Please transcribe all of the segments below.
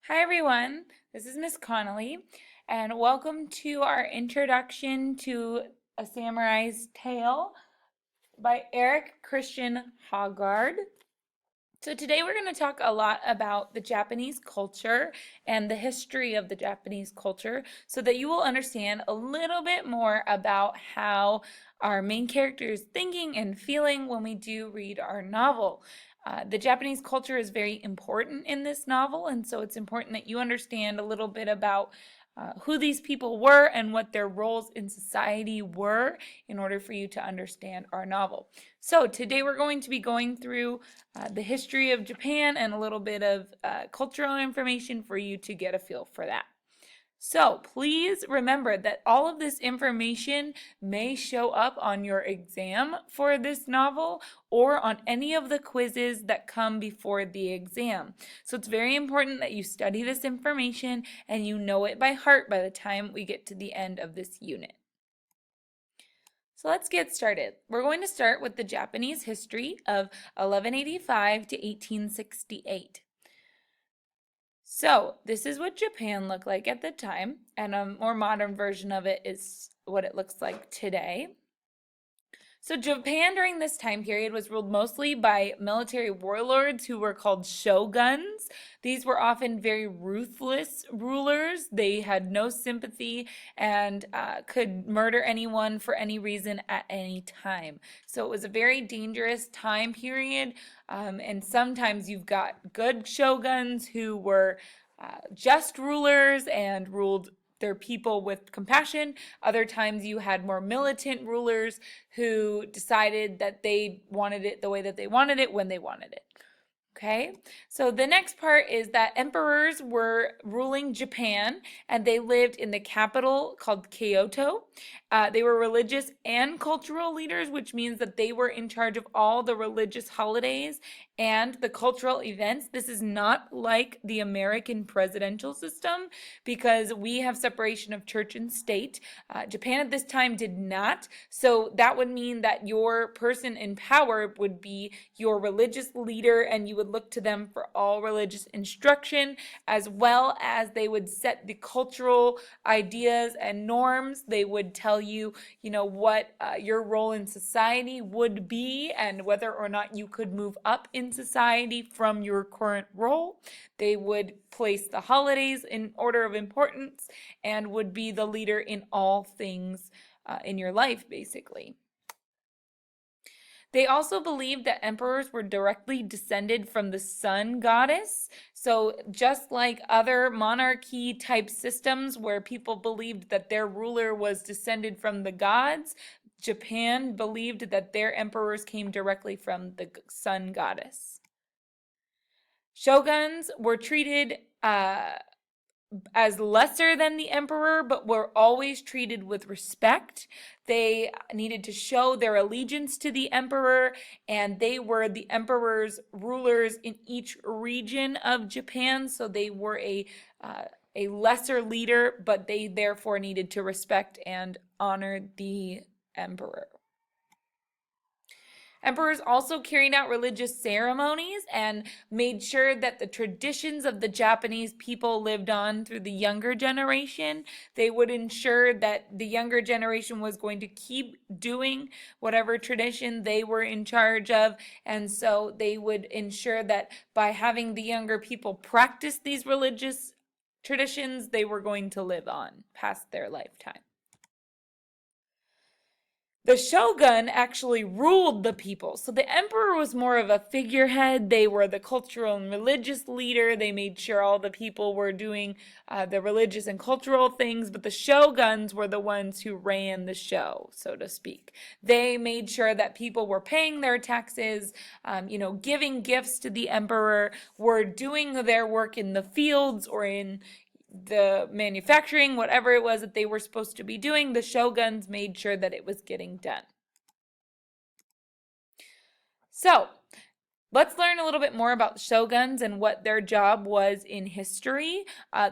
Hi everyone, this is Miss Connolly, and welcome to our introduction to A Samurai's Tale by Eric Christian Hoggard. So today we're going to talk a lot about the Japanese culture and the history of the Japanese culture so that you will understand a little bit more about how our main character is thinking and feeling when we do read our novel. The Japanese culture is very important in this novel, and so it's important that you understand a little bit about who these people were and what their roles in society were in order for you to understand our novel. So today we're going to be going through the history of Japan and a little bit of cultural information for you to get a feel for that. So please remember that all of this information may show up on your exam for this novel or on any of the quizzes that come before the exam. So it's very important that you study this information and you know it by heart by the time we get to the end of this unit. So let's get started. We're going to start with the Japanese history of 1185 to 1868. So this is what Japan looked like at the time, and a more modern version of it is what it looks like today. So Japan during this time period was ruled mostly by military warlords who were called shoguns. These were often very ruthless rulers. They had no sympathy and could murder anyone for any reason at any time. So it was a very dangerous time period. And sometimes you've got good shoguns who were just rulers and ruled their people with compassion. Other times you had more militant rulers who decided that they wanted it the way that they wanted it when they wanted it. Okay, so the next part is that emperors were ruling Japan and they lived in the capital called Kyoto. They were religious and cultural leaders, which means that they were in charge of all the religious holidays and the cultural events. This is not like the American presidential system because we have separation of church and state. Japan at this time did not. So that would mean that your person in power would be your religious leader, and you would look to them for all religious instruction, as well as they would set the cultural ideas and norms. They would tell you, what your role in society would be and whether or not you could move up in society from your current role. They would place the holidays in order of importance and would be the leader in all things in your life, basically. They also believed that emperors were directly descended from the sun goddess. So, just like other monarchy type systems where people believed that their ruler was descended from the gods, Japan believed that their emperors came directly from the sun goddess. Shoguns were treated as lesser than the emperor, but were always treated with respect. They needed to show their allegiance to the emperor, and they were the emperor's rulers in each region of Japan, so they were a lesser leader, but they therefore needed to respect and honor the emperor. Emperors also carried out religious ceremonies and made sure that the traditions of the Japanese people lived on through the younger generation. They would ensure that the younger generation was going to keep doing whatever tradition they were in charge of. And so they would ensure that by having the younger people practice these religious traditions, they were going to live on past their lifetime. The shogun actually ruled the people. So the emperor was more of a figurehead. They were the cultural and religious leader. They made sure all the people were doing the religious and cultural things, but the shoguns were the ones who ran the show, so to speak. They made sure that people were paying their taxes, giving gifts to the emperor, were doing their work in the fields or in the manufacturing, whatever it was that they were supposed to be doing, the shoguns made sure that it was getting done. So, let's learn a little bit more about shoguns and what their job was in history.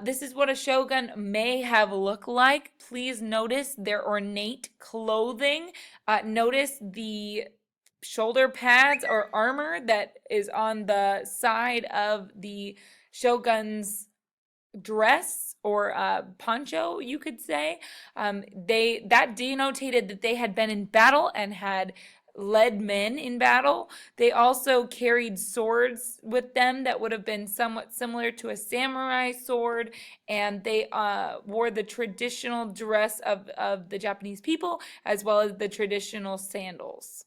This is what a shogun may have looked like. Please notice their ornate clothing. Notice the shoulder pads or armor that is on the side of the shogun's dress or poncho, you could say. That denotated that they had been in battle and had led men in battle. They also carried swords with them that would have been somewhat similar to a samurai sword, and they wore the traditional dress of the Japanese people, as well as the traditional sandals.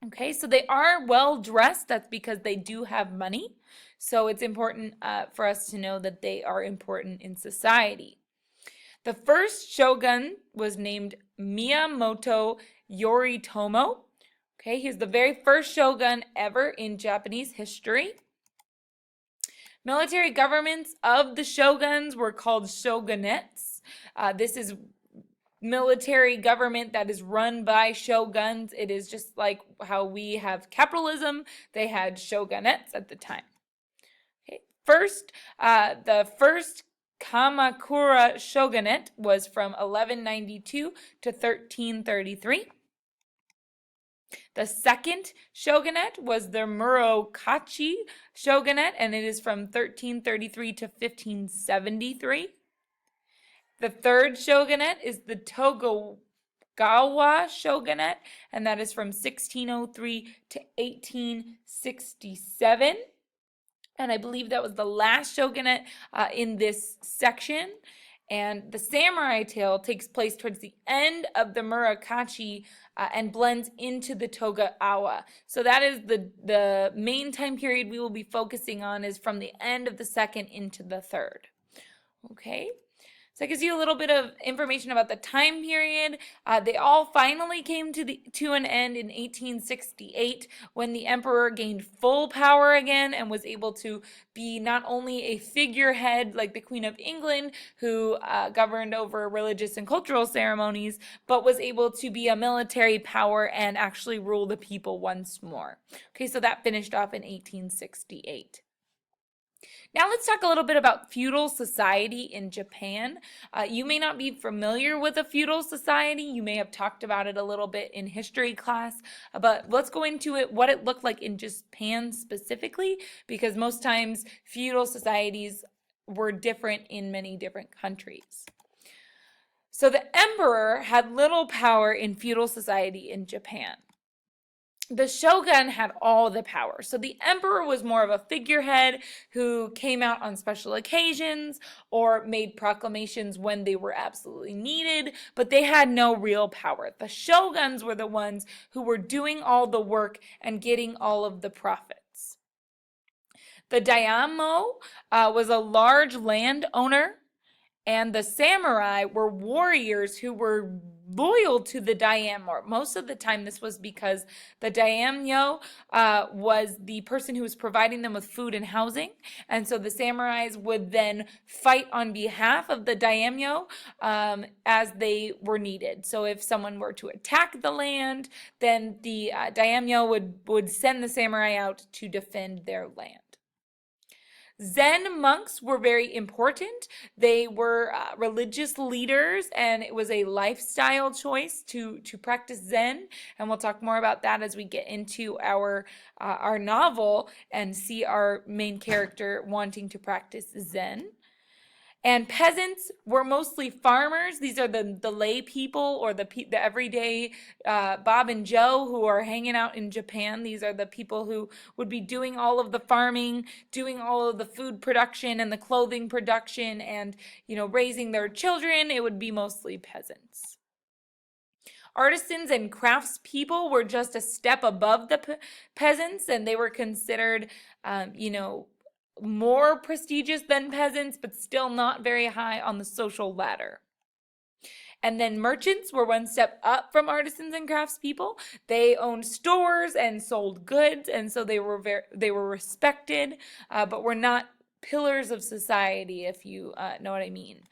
Okay, so they are well dressed. That's because they do have money. So it's important for us to know that they are important in society. The first shogun was named Miyamoto Yoritomo. Okay, he's the very first shogun ever in Japanese history. Military governments of the shoguns were called shogunates. This is military government that is run by shoguns. It is just like how we have capitalism. They had shogunates at the time. Okay. The first Kamakura shogunate was from 1192 to 1333. The second shogunate was the Murokachi shogunate, and it is from 1333 to 1573. The third shogunate is the Tokugawa shogunate, and that is from 1603 to 1867. And I believe that was the last shogunate in this section. And the samurai tale takes place towards the end of the Murokachi and blends into the Tokugawa. So that is the main time period we will be focusing on, is from the end of the second into the third. Okay. So that gives you a little bit of information about the time period. They all finally came to an end in 1868, when the emperor gained full power again and was able to be not only a figurehead like the Queen of England, who governed over religious and cultural ceremonies, but was able to be a military power and actually rule the people once more. Okay, so that finished off in 1868. Now let's talk a little bit about feudal society in Japan. You may not be familiar with a feudal society. You may have talked about it a little bit in history class, but let's go into it, what it looked like in Japan specifically, because most times feudal societies were different in many different countries. So the emperor had little power in feudal society in Japan. The shogun had all the power. So the emperor was more of a figurehead who came out on special occasions or made proclamations when they were absolutely needed, but they had no real power. The shoguns were the ones who were doing all the work and getting all of the profits. The daimyo was a large landowner, and the samurai were warriors who were loyal to the daimyo. Most of the time this was because the daimyo was the person who was providing them with food and housing, and so the samurais would then fight on behalf of the daimyo as they were needed. So if someone were to attack the land, then the daimyo would send the samurai out to defend their land. Zen monks were very important. They were religious leaders, and it was a lifestyle choice to practice Zen. And we'll talk more about that as we get into our novel and see our main character wanting to practice Zen. And peasants were mostly farmers. These are the lay people, or the everyday Bob and Joe who are hanging out in Japan. These are the people who would be doing all of the farming, doing all of the food production and the clothing production, and raising their children. It would be mostly peasants. Artisans and craftspeople were just a step above the peasants, and they were considered, more prestigious than peasants, but still not very high on the social ladder. And then merchants were one step up from artisans and craftspeople. They owned stores and sold goods, and so they were respected, but were not pillars of society, if you know what I mean.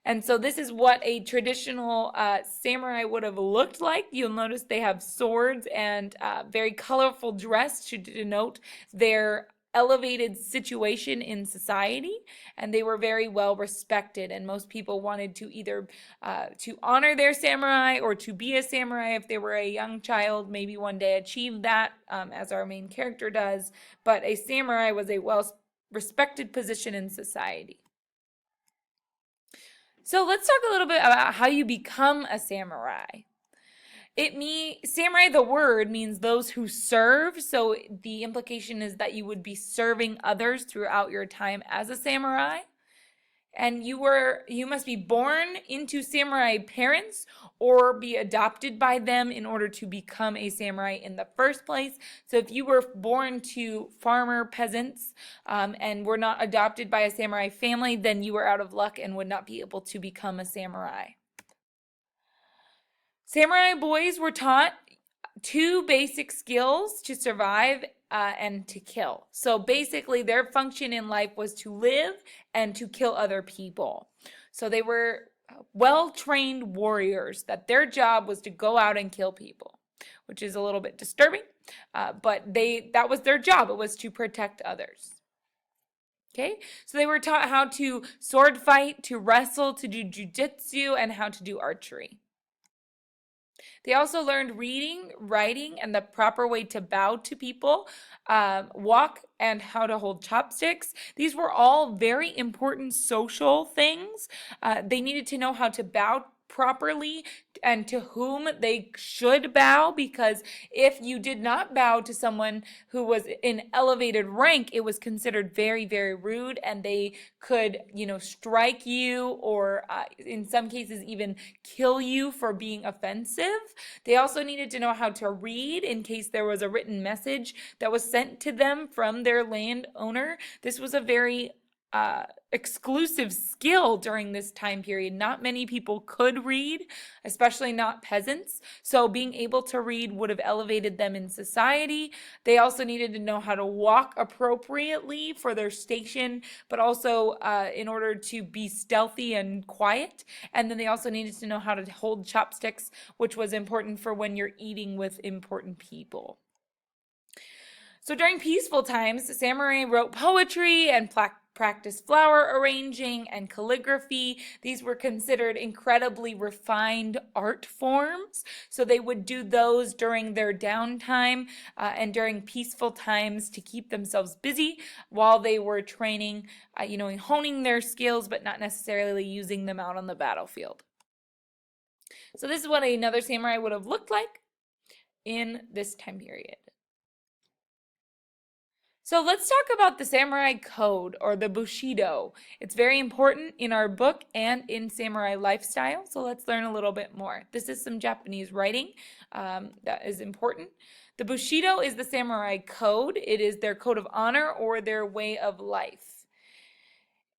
And so this is what a traditional samurai would have looked like. You'll notice they have swords and very colorful dress to denote their elevated situation in society, and they were very well respected, and most people wanted to either to honor their samurai or to be a samurai if they were a young child, maybe one day achieve that, as our main character does. But a samurai was a well respected position in society. So let's talk a little bit about how you become a samurai. Samurai, the word means those who serve. So the implication is that you would be serving others throughout your time as a samurai. And you must be born into samurai parents or be adopted by them in order to become a samurai in the first place. So if you were born to farmer peasants and were not adopted by a samurai family, then you were out of luck and would not be able to become a samurai. Samurai boys were taught 2 basic skills to survive and to kill. So basically, their function in life was to live and to kill other people. So they were well-trained warriors, that their job was to go out and kill people, which is a little bit disturbing, but that was their job. It was to protect others. Okay, so they were taught how to sword fight, to wrestle, to do jujitsu, and how to do archery. They also learned reading, writing, and the proper way to bow to people, walk, and how to hold chopsticks. These were all very important social things. They needed to know how to bow properly and to whom they should bow, because if you did not bow to someone who was in elevated rank, it was considered very, very rude, and they could, strike you or in some cases even kill you for being offensive. They also needed to know how to read in case there was a written message that was sent to them from their landowner. This was a very exclusive skill during this time period. Not many people could read, especially not peasants. So being able to read would have elevated them in society. They also needed to know how to walk appropriately for their station, but also in order to be stealthy and quiet. And then they also needed to know how to hold chopsticks, which was important for when you're eating with important people. So during peaceful times, the samurai wrote poetry and practiced flower arranging and calligraphy. These were considered incredibly refined art forms. So they would do those during their downtime and during peaceful times to keep themselves busy while they were training, and honing their skills, but not necessarily using them out on the battlefield. So this is what another samurai would have looked like in this time period. So let's talk about the samurai code, or the Bushido. It's very important in our book and in samurai lifestyle, so let's learn a little bit more. This is some Japanese writing that is important. The Bushido is the samurai code. It is their code of honor or their way of life.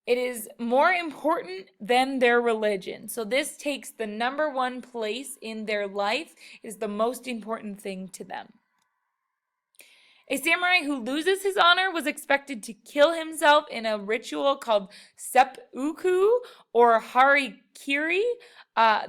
It is more important than their religion. So this takes the number 1 place in their life. It is the most important thing to them. A samurai who loses his honor was expected to kill himself in a ritual called seppuku or harikiri.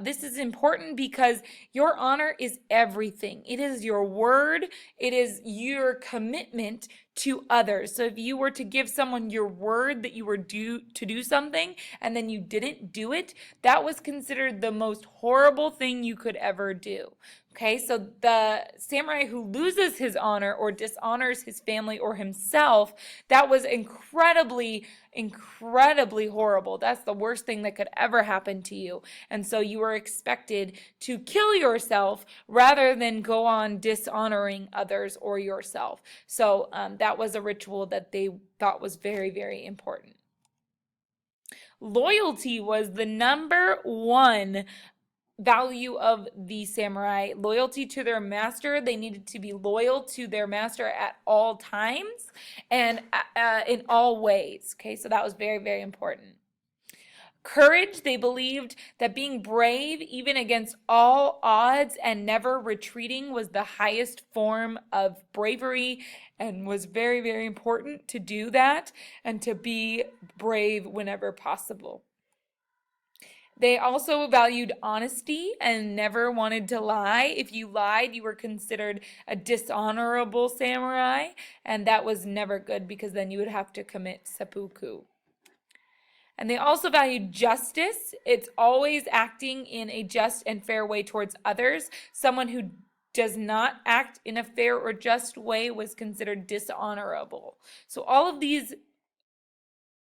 This is important because your honor is everything. It is your word. It is your commitment to others. So if you were to give someone your word that you were due to do something and then you didn't do it, that was considered the most horrible thing you could ever do. Okay, so the samurai who loses his honor or dishonors his family or himself, that was incredibly, incredibly horrible. That's the worst thing that could ever happen to you. And so you were expected to kill yourself rather than go on dishonoring others or yourself. So that was a ritual that they thought was very, very important. Loyalty was the number 1 value of the samurai. Loyalty to their master. They needed to be loyal to their master at all times and in all ways. Okay, so that was very, very important. Courage, they believed that being brave even against all odds and never retreating was the highest form of bravery, and was very, very important to do that and to be brave whenever possible. They also valued honesty and never wanted to lie. If you lied, you were considered a dishonorable samurai, and that was never good because then you would have to commit seppuku. And they also valued justice. It's always acting in a just and fair way towards others. Someone who does not act in a fair or just way was considered dishonorable. So all of these